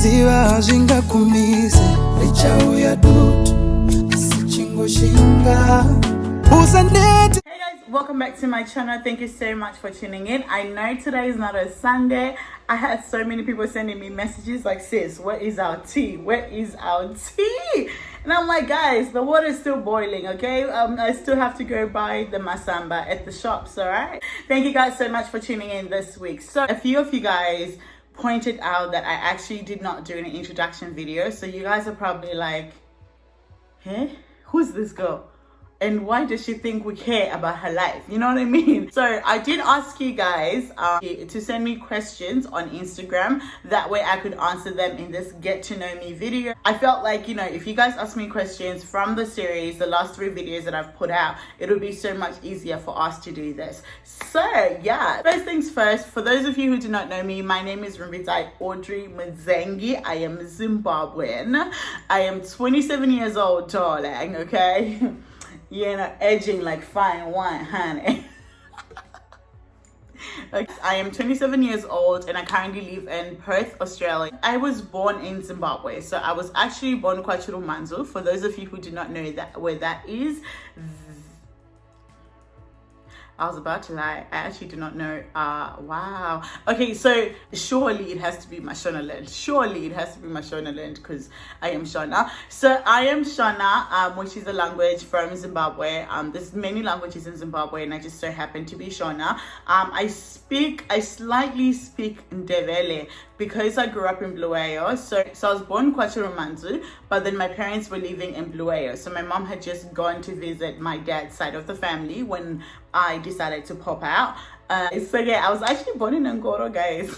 ziva zvingakumize richauya dutu asichingoshinga usaneti. Hey guys, welcome back to my channel. Thank you so much for tuning in. I know today is not a Sunday. I had so many people sending me messages like, sis, where is our tea? Where is our tea? And I'm like, guys, the water is still boiling, okay? I still have to go buy the masamba at the shops, all right? Thank you guys so much for tuning in this week. So a few of you guys pointed out that I actually did not do an introduction video. So you guys are probably like, hey, who's this girl? And why does she think we care about her life? You know what I mean? So I did ask you guys to send me questions on Instagram. That way I could answer them in this get to know me video. I felt like, you know, if you guys ask me questions from the series, the last 3 videos that I've put out, it would be so much easier for us to do this. So yeah, first things first, for those of you who do not know me, my name is Rumbitai Audrey Mzengi. I am Zimbabwean. I am 27 years old, darling, okay? You know, edging like fine wine, honey. Like, I am 27 years old and I currently live in Perth, Australia. I was born in Zimbabwe, so I was actually born KwaZulu-Natal. For those of you who do not know that where that is, I was about to lie. I actually do not know. Wow. Okay, so surely it has to be Mashonaland. Surely it has to be Mashonaland because I am Shona. So I am Shona, which is a language from Zimbabwe. There's many languages in Zimbabwe, and I just so happen to be Shona. I slightly speak Ndebele because I grew up in Bulawayo. So I was born KwaZulu-Natal, but then my parents were living in Bulawayo. So my mom had just gone to visit my dad's side of the family when I decided to pop out. So yeah, I was actually born in Ngoro, guys.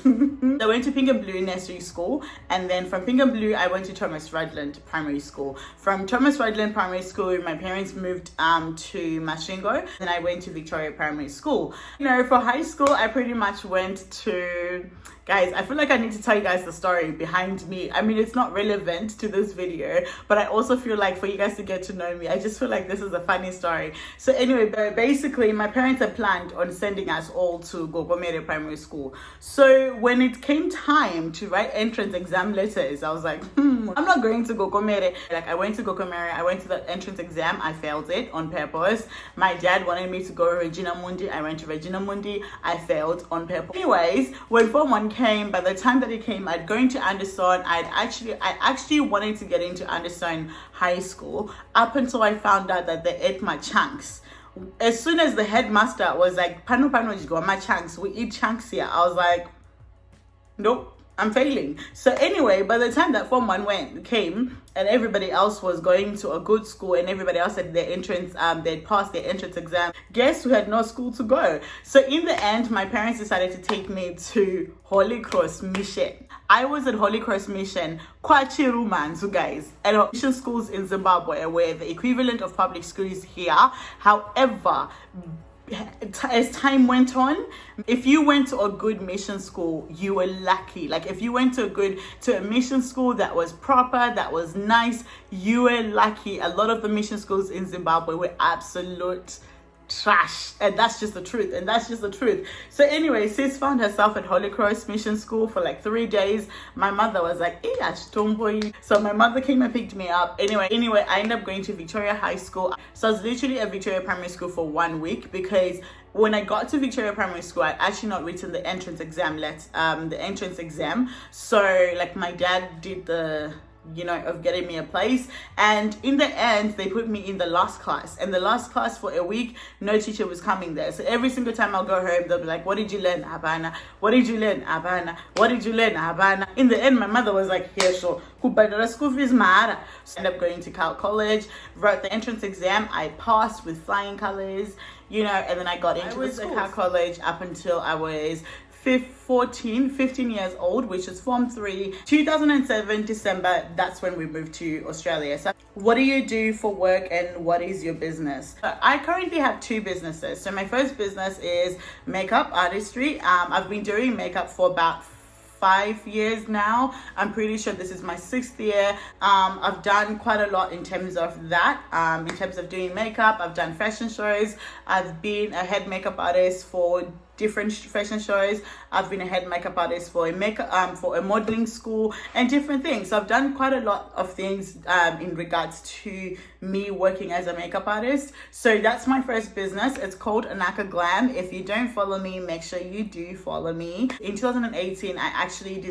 I went to Pink and Blue Nursery School, and then from Pink and Blue I went to Thomas Rudland Primary School. From Thomas Rudland Primary School, my parents moved to Mashingo, and I went to Victoria Primary School. You know, for high school I pretty much went to, guys, I feel like I need to tell you guys the story behind me. I mean, it's not relevant to this video, but I also feel like for you guys to get to know me, I just feel like this is a funny story. So anyway, basically my parents had planned on sending us all to Gogomere Primary School. So when it came time to write entrance exam letters, I was like, I'm not going to Gogomere. Like, I went to Gogomere, I went to the entrance exam, I failed it on purpose. My dad wanted me to go to Regina Mundi, I went to Regina Mundi, I failed on purpose. Anyways, when Form 1 came, by the time that it came, I'd go into Anderson. I actually wanted to get into Anderson High School up until I found out that they ate my chunks. As soon as the headmaster was like, pano my chunks, we eat chunks here, I was like, nope, I'm failing. So anyway, by the time that Form 1 came and everybody else was going to a good school and everybody else had their entrance, they'd passed their entrance exam, guess who had no school to go? So in the end, my parents decided to take me to Holy Cross Mission. I was at Holy Cross Mission, Kwachirumanzu, guys, at mission schools in Zimbabwe, where the equivalent of public schools here. However, as time went on, if you went to a good mission school, you were lucky. Like, if you went to a mission school that was proper, that was nice, you were lucky. A lot of the mission schools in Zimbabwe were absolute trash, and that's just the truth. So anyway, sis found herself at Holy Cross Mission School for like 3 days. My mother was like, so my mother came and picked me up. Anyway, I ended up going to Victoria High School. So I was literally at Victoria Primary School for 1 week, because when I got to Victoria Primary School, I'd actually not written the entrance exam so like my dad did the, you know, of getting me a place, and in the end they put me in the last class, and the last class for a week, no teacher was coming there. So every single time I'll go home, they'll be like, what did you learn, Habana? What did you learn, Habana? What did you learn, Habana? In the end, my mother was like, here, sure, school fees mara. So I ended up going to Cal College, wrote the entrance exam, I passed with flying colors, you know, and then I got into the Cal College up until I was 15 years old, which is Form 3. 2007 December, that's when we moved to Australia. So what do you do for work and what is your business? I currently have 2 businesses. So my first business is makeup artistry. I've been doing makeup for about 5 years now. I'm pretty sure this is my 6th year. I've done quite a lot in terms of that, in terms of doing makeup. I've done fashion shows. I've been a head makeup artist for different fashion shows. I've been a head makeup artist for a modeling school and different things. So I've done quite a lot of things in regards to me working as a makeup artist. So that's my first business. It's called Anaka Glam. If you don't follow me, make sure you do follow me. In 2018, I actually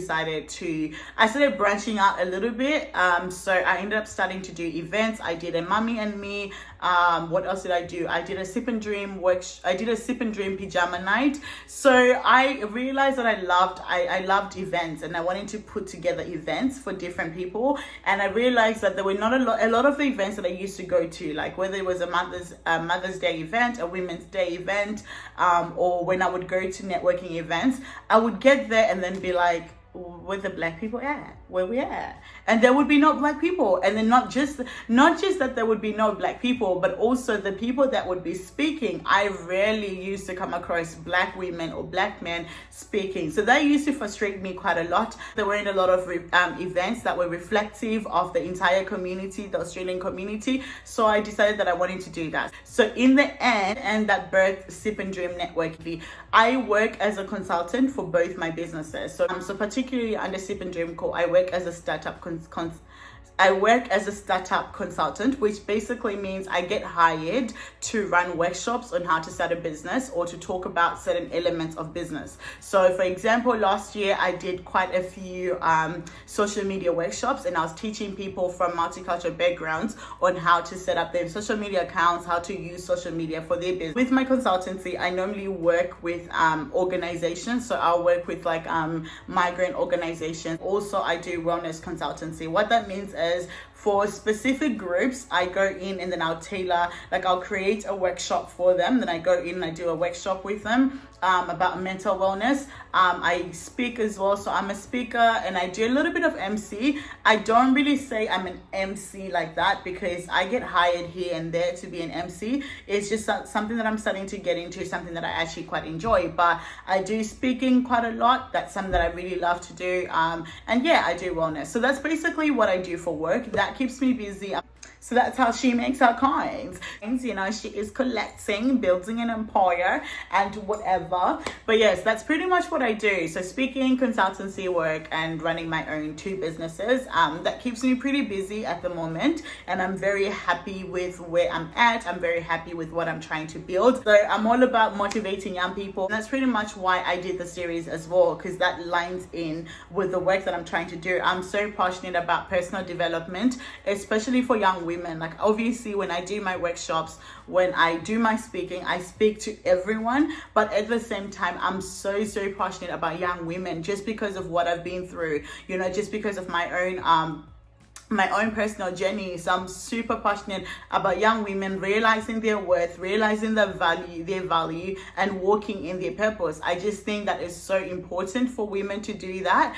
I started branching out a little bit. So I ended up starting to do events. I did a Mummy and Me. What else did I do? I did a Sip and Dream pajama night. So I realized that I loved events, and I wanted to put together events for different people. And I realized that there were not a lot of the events that I used to go to, like whether it was a Mother's Day event, a Women's Day event, or when I would go to networking events, I would get there and then be like, where the black people at? Where we at? And there would be no black people. And then not just that there would be no black people, but also the people that would be speaking. I rarely used to come across black women or black men speaking. So that used to frustrate me quite a lot. There weren't a lot of events that were reflective of the entire community, the Australian community. So I decided that I wanted to do that. So in the end, and that birthed Sip and Dream Network. I work as a consultant for both my businesses. So particularly under Sip and Dream Co, I work as a startup consultant, which basically means I get hired to run workshops on how to start a business or to talk about certain elements of business. So for example, last year I did quite a few social media workshops, and I was teaching people from multicultural backgrounds on how to set up their social media accounts, how to use social media for their business. With my consultancy, I normally work with organizations. So I'll work with like migrant organizations. Also, I do wellness consultancy. What that means is, for specific groups, I go in and then I'll create a workshop for them. Then I go in and I do a workshop with them about mental wellness. I speak as well. So I'm a speaker and I do a little bit of MC. I don't really say I'm an MC like that because I get hired here and there to be an MC. It's just something that I'm starting to get into, something that I actually quite enjoy. But I do speaking quite a lot. That's something that I really love to do. And yeah, I do wellness. So that's basically what I do for work. That keeps me busy. So that's how she makes her coins. You know, she is collecting, building an empire and whatever. But yes, that's pretty much what I do. So speaking, consultancy work, and running my own 2 businesses. That keeps me pretty busy at the moment. And I'm very happy with where I'm at. I'm very happy with what I'm trying to build. So I'm all about motivating young people. And that's pretty much why I did the series as well, because that lines in with the work that I'm trying to do. I'm so passionate about personal development, especially for young women. Like obviously when I do my workshops, when I do my speaking, I speak to everyone, but at the same time I'm so passionate about young women, just because of what I've been through, you know, just because of my own personal journey. So I'm super passionate about young women realizing their worth, realizing their value and walking in their purpose. I just think that is so important for women to do that.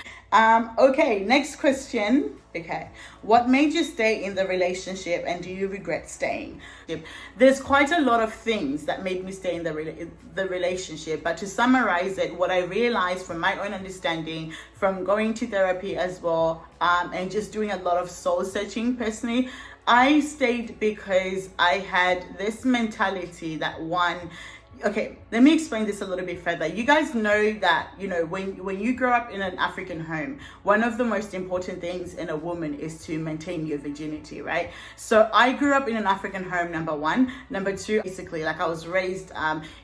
Okay, next question. Okay, what made you stay in the relationship, and do you regret staying? There's quite a lot of things that made me stay in the relationship, but to summarize it, what I realized from my own understanding, from going to therapy as well, and just doing a lot of soul searching personally, I stayed because I had this mentality that okay, let me explain this a little bit further. You guys know that, you know, when you grow up in an African home, one of the most important things in a woman is to maintain your virginity, right? So I grew up in an African home, number one. Number two, basically, like I was raised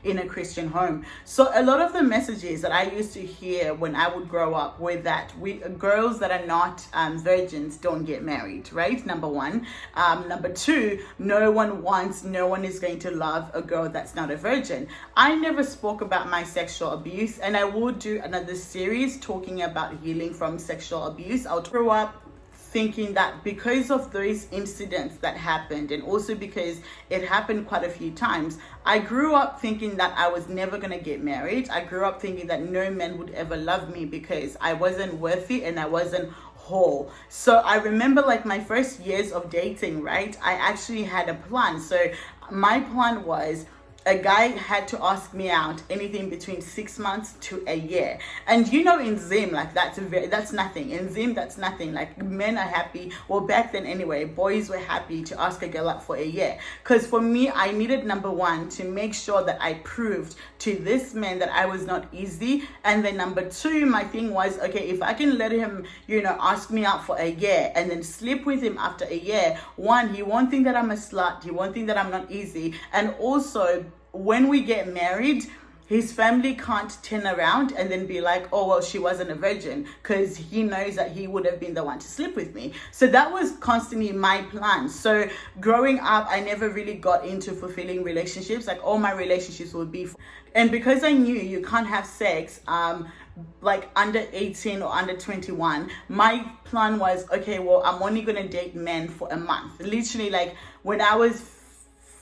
in a Christian home. So a lot of the messages that I used to hear when I would grow up were that girls that are not virgins don't get married, right? Number one. Number two, no one is going to love a girl that's not a virgin. I never spoke about my sexual abuse, and I will do another series talking about healing from sexual abuse. I grew up thinking that because of those incidents that happened, and also because it happened quite a few times, I grew up thinking that I was never going to get married. I grew up thinking that no man would ever love me because I wasn't worthy and I wasn't whole. So I remember like my first years of dating, right? I actually had a plan. So my plan was, a guy had to ask me out anything between 6 months to a year. And you know, in Zim, like that's nothing. In Zim, that's nothing. Like, men are happy. Well, back then anyway, boys were happy to ask a girl out for a year. Because for me, I needed, number one, to make sure that I proved to this man that I was not easy. And then number two, my thing was, okay, if I can let him, ask me out for a year and then sleep with him after a year, one, he won't think that I'm a slut. He won't think that I'm not easy. And also, when we get married, his family can't turn around and then be like, oh, well, she wasn't a virgin, because he knows that he would have been the one to sleep with me. So that was constantly my plan. So growing up, I never really got into fulfilling relationships. Like, all my relationships would be, and because I knew you can't have sex like under 18 or under 21, my plan was, okay, well, I'm only gonna date men for a month. Literally, like, when I was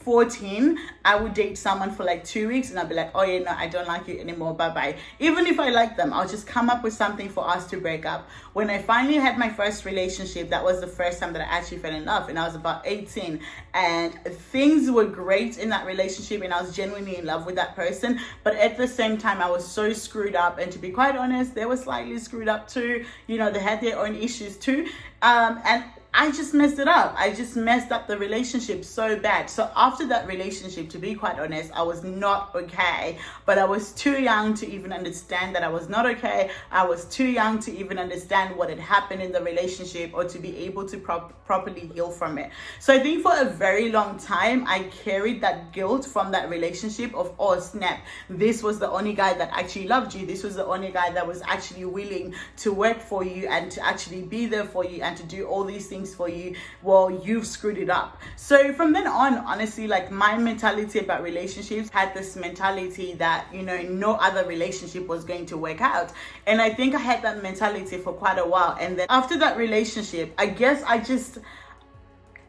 14, I would date someone for like 2 weeks and I'd be like, oh yeah, no, I don't like you anymore, bye-bye. Even if I like them, I'll just come up with something for us to break up. When I finally had my first relationship, that was the first time that I actually fell in love, and I was about 18, and things were great in that relationship and I was genuinely in love with that person. But at the same time, I was so screwed up, and to be quite honest, they were slightly screwed up too. They had their own issues too, and I just messed it up. I just messed up the relationship so bad. So after that relationship, to be quite honest, I was not okay. But I was too young to even understand that I was not okay. I was too young to even understand what had happened in the relationship or to be able to properly heal from it. So I think for a very long time, I carried that guilt from that relationship of, oh snap, this was the only guy that actually loved you. This was the only guy that was actually willing to work for you and to actually be there for you and to do all these things for you. Well, you've screwed it up. So from then on, honestly, like, my mentality about relationships had this mentality that, no other relationship was going to work out. And I think I had that mentality for quite a while. And then after that relationship, I guess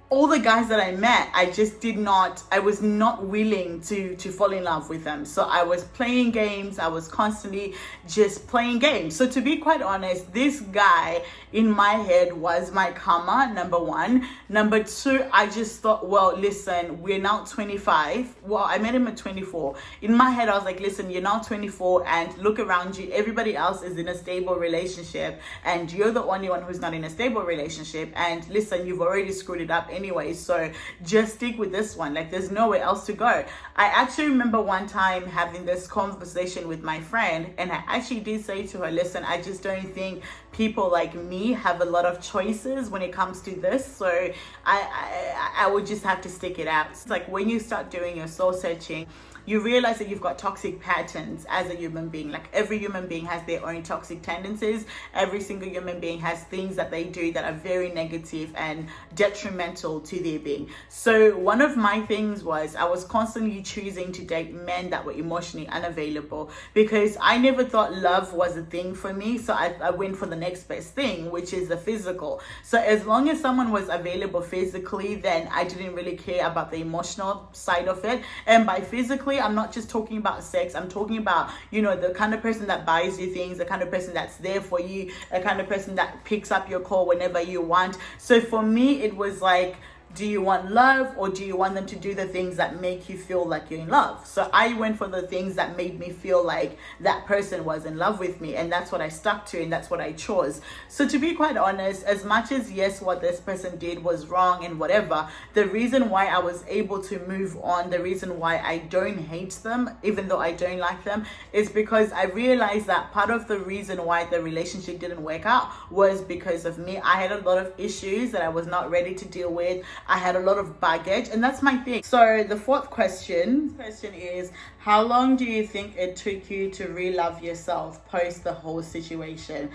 all the guys that I met, I was not willing to fall in love with them. So I was playing games. I was constantly just playing games. So to be quite honest, this guy in my head was my karma, number one. Number two, I just thought, well, listen, we're now 25. Well, I met him at 24. In my head, I was like, listen, you're now 24 and look around you. Everybody else is in a stable relationship and you're the only one who's not in a stable relationship. And listen, you've already screwed it up anyway, so just stick with this one. Like, there's nowhere else to go. I actually remember one time having this conversation with my friend, and I actually did say to her, listen, I just don't think people like me have a lot of choices when it comes to this, so I would just have to stick it out. It's like, when you start doing your soul searching, you realize that you've got toxic patterns as a human being. Like, every human being has their own toxic tendencies. Every single human being has things that they do that are very negative and detrimental to their being. So one of my things was, I was constantly choosing to date men that were emotionally unavailable, because I never thought love was a thing for me. So I went for the next best thing, which is the physical. So as long as someone was available physically, then I didn't really care about the emotional side of it. And by physically, I'm not just talking about sex. I'm talking about, the kind of person that buys you things, the kind of person that's there for you, the kind of person that picks up your call whenever you want. So for me, it was like, do you want love, or do you want them to do the things that make you feel like you're in love? So I went for the things that made me feel like that person was in love with me, and that's what I stuck to, and that's what I chose. So to be quite honest, as much as yes, what this person did was wrong and whatever, the reason why I was able to move on, the reason why I don't hate them, even though I don't like them, is because I realized that part of the reason why the relationship didn't work out was because of me. I had a lot of issues that I was not ready to deal with. I had a lot of baggage, and that's my thing. So the fourth question is, how long do you think it took you to re-love yourself post the whole situation?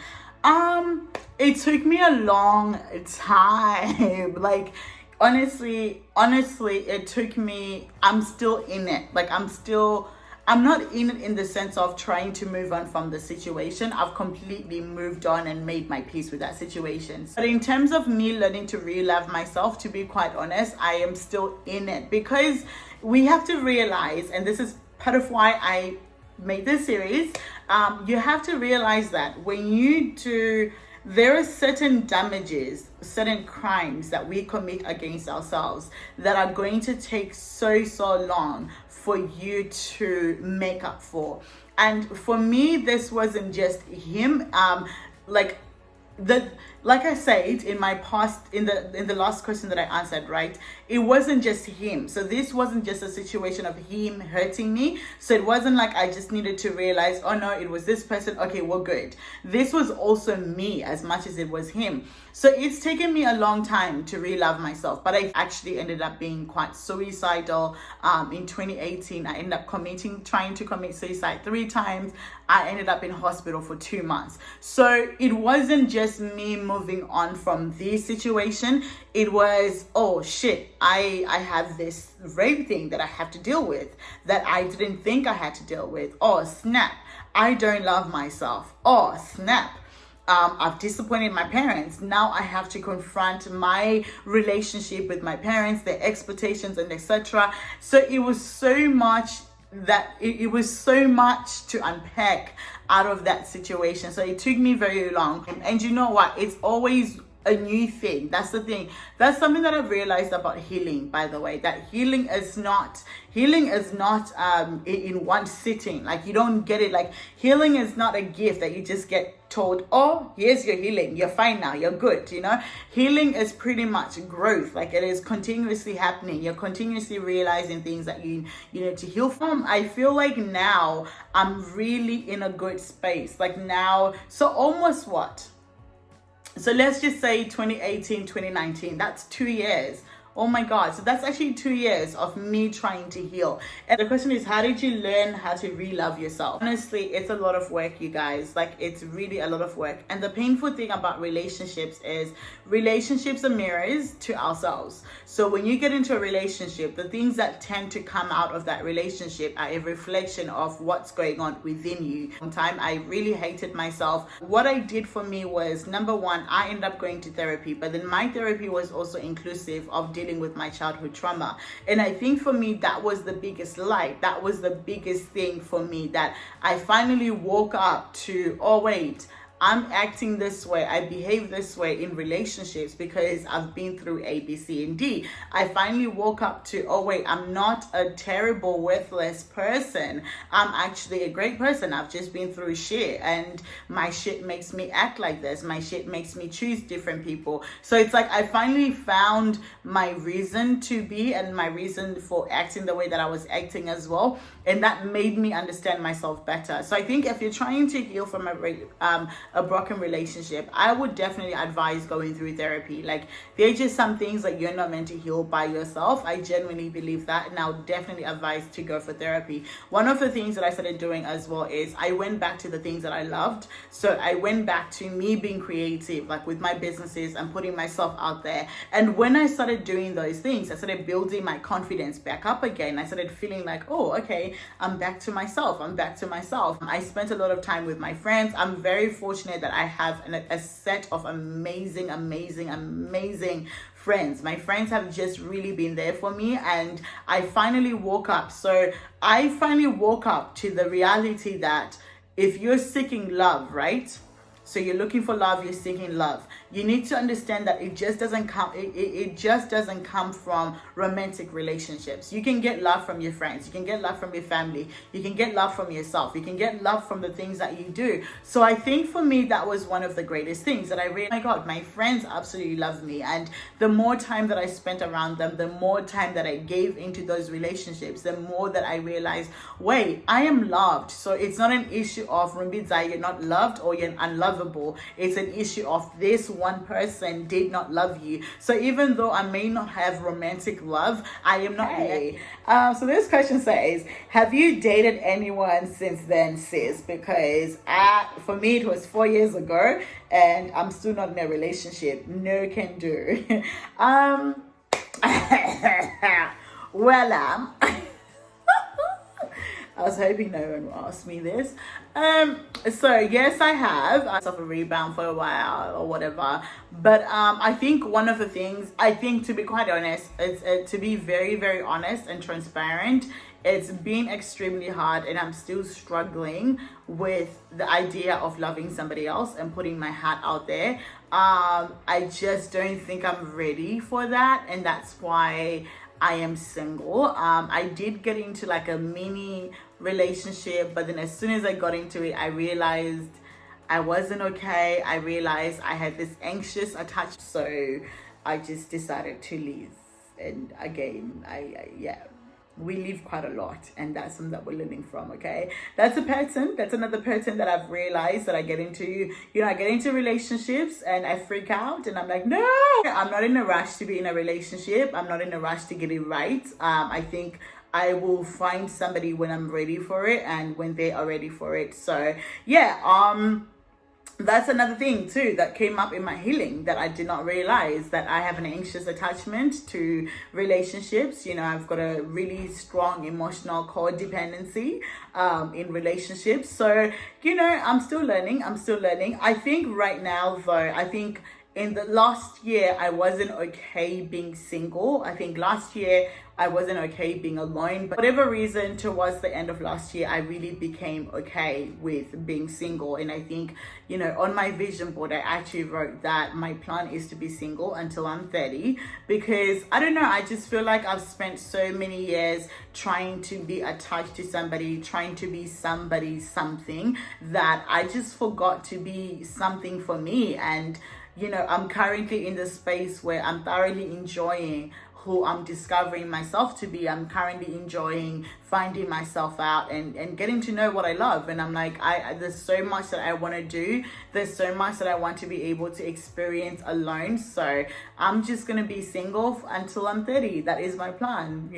It took me a long time. Like, honestly, it took me, I'm still in it. Like, I'm not in it in the sense of trying to move on from the situation. I've completely moved on and made my peace with that situation. But in terms of me learning to re-love myself, to be quite honest, I am still in it, because we have to realize, and this is part of why I made this series, you have to realize that when you do there are certain damages, certain crimes that we commit against ourselves that are going to take so long for you to make up for. And for me, this wasn't just him. Like the like I said in my past, in the last question that I answered, right, it wasn't just him. So this wasn't just a situation of him hurting me. So it wasn't like I just needed to realize, oh no, it was this person, okay, we're good. This was also me as much as it was him. So it's taken me a long time to re-love myself, but I actually ended up being quite suicidal. In 2018, I ended up trying to commit suicide 3 times. I ended up in hospital for 2 months. So it wasn't just me moving on from this situation. It was, oh shit, I have this rape thing that I have to deal with that I didn't think I had to deal with. Oh snap, I don't love myself. Oh snap, I've disappointed my parents. Now I have to confront my relationship with my parents, their expectations and etc. So it was so much it was so much to unpack out of that situation. So it took me very long. And you know what? It's always a new thing. That's the thing. That's something that I've realized about healing, by the way, that healing is not in one sitting. Like, you don't get it. Like, healing is not a gift that you just get told, oh, here's your healing, you're fine now, you're good. Healing is pretty much growth. Like, it is continuously happening. You're continuously realizing things that you need to heal from. I feel like now I'm really in a good space. Like now, so almost what? So let's just say 2018, 2019, that's 2 years. Oh my God. So that's actually 2 years of me trying to heal. And the question is, how did you learn how to re-love yourself? Honestly, it's a lot of work, you guys. Like, it's really a lot of work. And the painful thing about relationships is relationships are mirrors to ourselves. So when you get into a relationship, the things that tend to come out of that relationship are a reflection of what's going on within you. One time, I really hated myself. What I did for me was, number one, I ended up going to therapy, but then my therapy was also inclusive of dealing with my childhood trauma. And I think for me, that was the biggest light. That was the biggest thing for me, that I finally woke up to, oh wait, I'm acting this way, I behave this way in relationships because I've been through A, B, C, and D. I finally woke up to, oh wait, I'm not a terrible, worthless person. I'm actually a great person. I've just been through shit, and my shit makes me act like this. My shit makes me choose different people. So it's like I finally found my reason to be and my reason for acting the way that I was acting as well. And that made me understand myself better. So I think if you're trying to heal from a broken relationship, I would definitely advise going through therapy. Like, there are just some things that you're not meant to heal by yourself. I genuinely believe that, and I would definitely advise to go for therapy. One of the things that I started doing as well is I went back to the things that I loved. So I went back to me being creative, like with my businesses and putting myself out there. And when I started doing those things, I started building my confidence back up again. I started feeling like, oh, okay, I'm back to myself. I spent a lot of time with my friends. I'm very fortunate that I have a set of amazing friends. My friends have just really been there for me, and I finally woke up. So I finally woke up to the reality that if you're seeking love, right? So you're looking for love, you're seeking love. You need to understand that it just doesn't come from romantic relationships. You can get love from your friends, you can get love from your family, you can get love from yourself, you can get love from the things that you do. So I think for me, that was one of the greatest things that I realized. Oh my God, my friends absolutely love me. And the more time that I spent around them, the more time that I gave into those relationships, the more that I realized, wait, I am loved. So it's not an issue of Rumbidza, you're not loved or you're unlovable. It's an issue of this one person did not love you. So even though I may not have romantic love, I am not gay. So this question says, have you dated anyone since then, sis? Because for me, it was 4 years ago and I'm still not in a relationship. No can do. Well, I was hoping no one will ask me this. So yes, I have. I suffered a rebound for a while or whatever. But I think one of the things, to be quite honest, is to be very, very honest and transparent, it's been extremely hard, and I'm still struggling with the idea of loving somebody else and putting my heart out there. I just don't think I'm ready for that, and that's why I am single. I did get into like a mini relationship, but then as soon as I got into it, I realized I wasn't okay. I realized I had this anxious attachment, so I just decided to leave. And again, we leave quite a lot, and that's something that we're learning from. Okay, that's another pattern that I've realized, that I get into, I get into relationships and I freak out, and I'm like, no, I'm not in a rush to be in a relationship. I'm not in a rush to get it right. I think I will find somebody when I'm ready for it and when they are ready for it. So that's another thing too that came up in my healing, that I did not realize, that I have an anxious attachment to relationships. I've got a really strong emotional codependency in relationships. So, I'm still learning. I think right now though, in the last year, I wasn't okay being single. I think last year I wasn't okay being alone. But for whatever reason, towards the end of last year, I really became okay with being single. And I think, on my vision board, I actually wrote that my plan is to be single until I'm 30. Because, I don't know, I just feel like I've spent so many years trying to be attached to somebody, trying to be somebody's something, that I just forgot to be something for me. And I'm currently in the space where I'm thoroughly enjoying who I'm discovering myself to be. I'm currently enjoying finding myself out and getting to know what I love. And I'm like, there's so much that I want to do. There's so much that I want to be able to experience alone. So I'm just going to be single until I'm 30. That is my plan,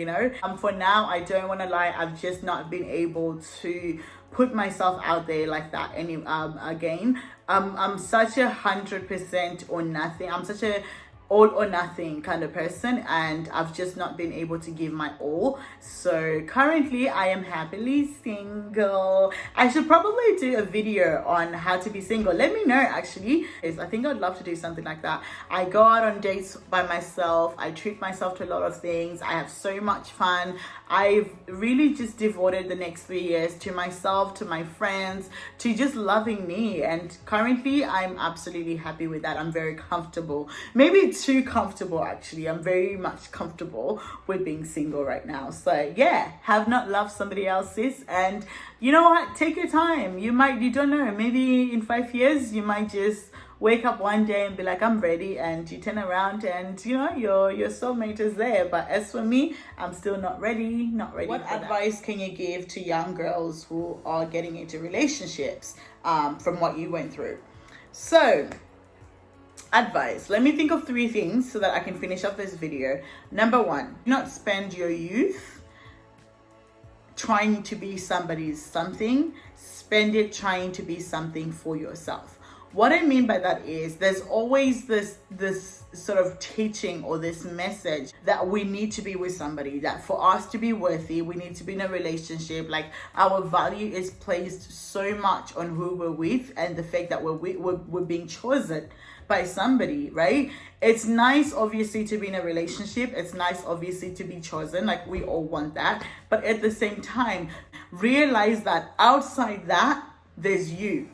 For now, I don't want to lie. I've just not been able to put myself out there like that again. I'm such 100% or nothing. I'm such a all or nothing kind of person, and I've just not been able to give my all. So currently I am happily single. I should probably do a video on how to be single. Let me know, actually. I think I'd love to do something like that. I go out on dates by myself. I treat myself to a lot of things. I have so much fun. I've really just devoted the next 3 years to myself, to my friends, to just loving me. And currently I'm absolutely happy with that. I'm very comfortable. Maybe too comfortable, actually. I'm very much comfortable with being single right now. So yeah, have not loved somebody else, sis. And you know what? Take your time. You don't know, maybe in 5 years, you might just wake up one day and be like, I'm ready, and you turn around and your soulmate is there. But as for me, I'm still not ready. What advice can you give to young girls who are getting into relationships from what you went through? So advice, let me think of 3 things so that I can finish up this video. Number 1, do not spend your youth trying to be somebody's something. Spend it trying to be something for yourself. What I mean by that is, there's always this sort of teaching or this message that we need to be with somebody, that for us to be worthy, we need to be in a relationship. Like, our value is placed so much on who we're with and the fact that we're being chosen by somebody, right? It's nice, obviously, to be in a relationship. It's nice, obviously, to be chosen. Like, we all want that. But at the same time, realize that outside that, there's you.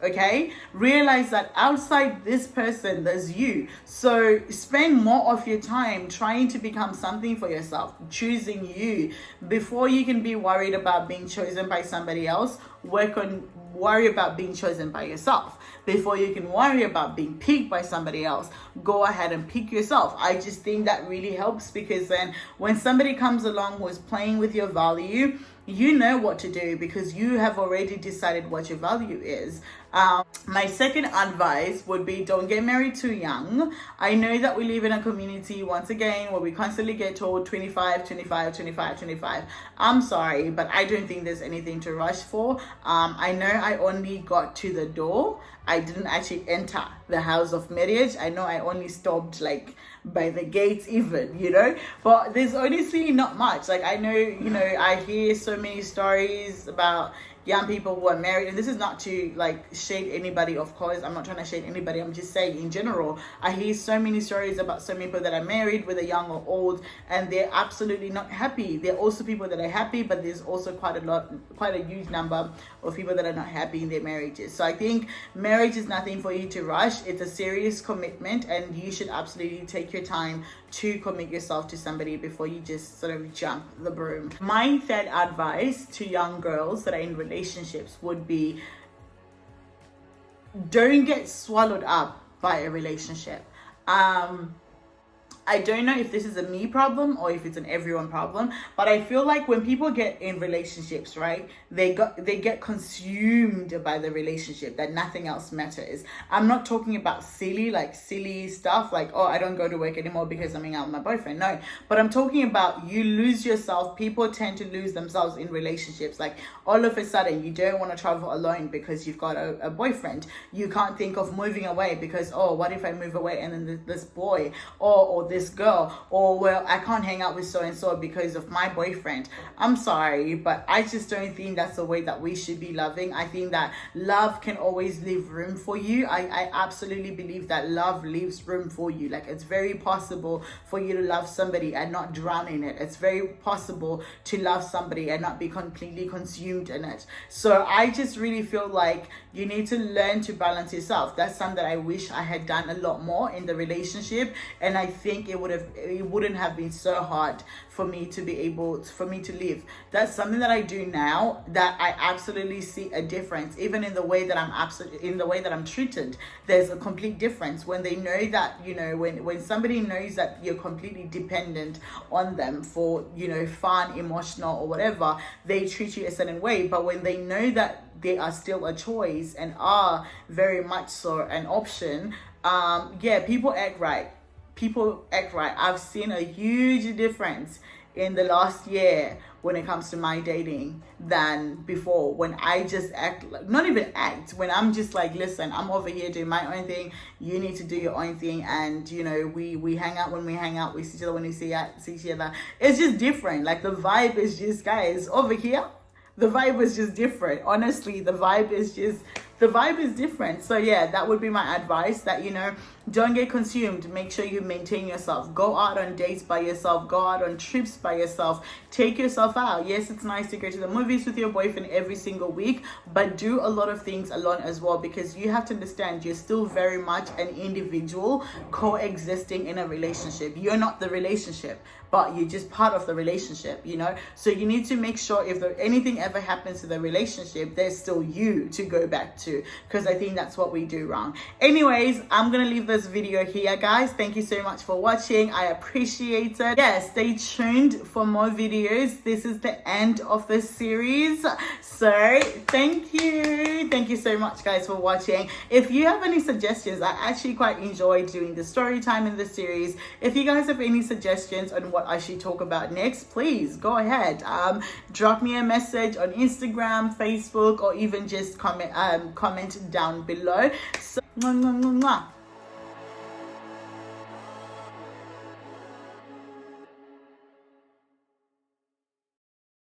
Okay, realize that outside this person, there's you. So spend more of your time trying to become something for yourself, choosing you. Before you can be worried about being chosen by somebody else, worry about being chosen by yourself. Before you can worry about being picked by somebody else, go ahead and pick yourself. I just think that really helps, because then when somebody comes along who's playing with your value, you know what to do, because you have already decided what your value is. My second advice would be, don't get married too young. I know that we live in a community, once again, where we constantly get told 25, 25, 25, 25. I'm sorry, but I don't think there's anything to rush for. I know I only got to the door. I didn't actually enter the house of marriage. I know I only stopped like by the gates even, but there's honestly not much. Like, I know, I hear so many stories about young people who are married, and this is not to like shade anybody, of course, I'm not trying to shade anybody, I'm just saying in general, I hear so many stories about so many people that are married, whether young or old, and they're absolutely not happy. There are also people that are happy, but there's also quite a huge number of people that are not happy in their marriages. So I think marriage is nothing for you to rush. It's a serious commitment, and you should absolutely take your time to commit yourself to somebody before you just sort of jump the broom. My third advice to young girls that are in relationships would be, don't get swallowed up by a relationship. I don't know if this is a me problem or if it's an everyone problem, but I feel like when people get in relationships, right, they get consumed by the relationship, that nothing else matters. I'm not talking about silly stuff like, oh, I don't go to work anymore because I'm hanging out with my boyfriend. No, but I'm talking about you lose yourself. People tend to lose themselves in relationships. Like all of a sudden you don't want to travel alone because you've got a boyfriend. You can't think of moving away because, oh, what if I move away and then this boy or this girl, or well, I can't hang out with so and so because of my boyfriend. I'm sorry, but I just don't think that's the way that we should be loving. I think that love can always leave room for you. I absolutely believe that love leaves room for you. Like it's very possible for you to love somebody and not drown in it. It's very possible to love somebody and not be completely consumed in it. So I just really feel like you need to learn to balance yourself. That's something that I wish I had done a lot more in the relationship, and I think it wouldn't have been so hard for me to live. That's something that I do now, that I absolutely see a difference. Even in the way that I'm treated, there's a complete difference when they know that, you know, when somebody knows that you're completely dependent on them for, you know, fun, emotional or whatever, they treat you a certain way. But when they know that they are still a choice and are very much so an option, people act right. I've seen a huge difference in the last year when it comes to my dating than before, when I just when I'm just like, listen, I'm over here doing my own thing, you need to do your own thing, and you know, we hang out when we hang out, we see each other when we see each other. It's just different. Like the vibe is just, guys, over here, the vibe is just different. Honestly, the vibe is different. So yeah, that would be my advice, that, you know, don't get consumed. Make sure you maintain yourself. Go out on dates by yourself. Go out on trips by yourself. Take yourself out. Yes, it's nice to go to the movies with your boyfriend every single week, but do a lot of things alone as well, because you have to understand you're still very much an individual coexisting in a relationship. You're not the relationship, but you're just part of the relationship, you know? So you need to make sure if anything ever happens to the relationship, there's still you to go back to, because I think that's what we do wrong. Anyways, I'm gonna leave this video here, guys. Thank you so much for watching. I appreciate it. Yeah, stay tuned for more videos. This is the end of the series. So thank you so much, guys, for watching. If you have any suggestions, I actually quite enjoyed doing the story time in this series. If you guys have any suggestions on what I should talk about next, please go ahead. Drop me a message on Instagram, Facebook, or even just comment down below. So, mwah, mwah, mwah, mwah.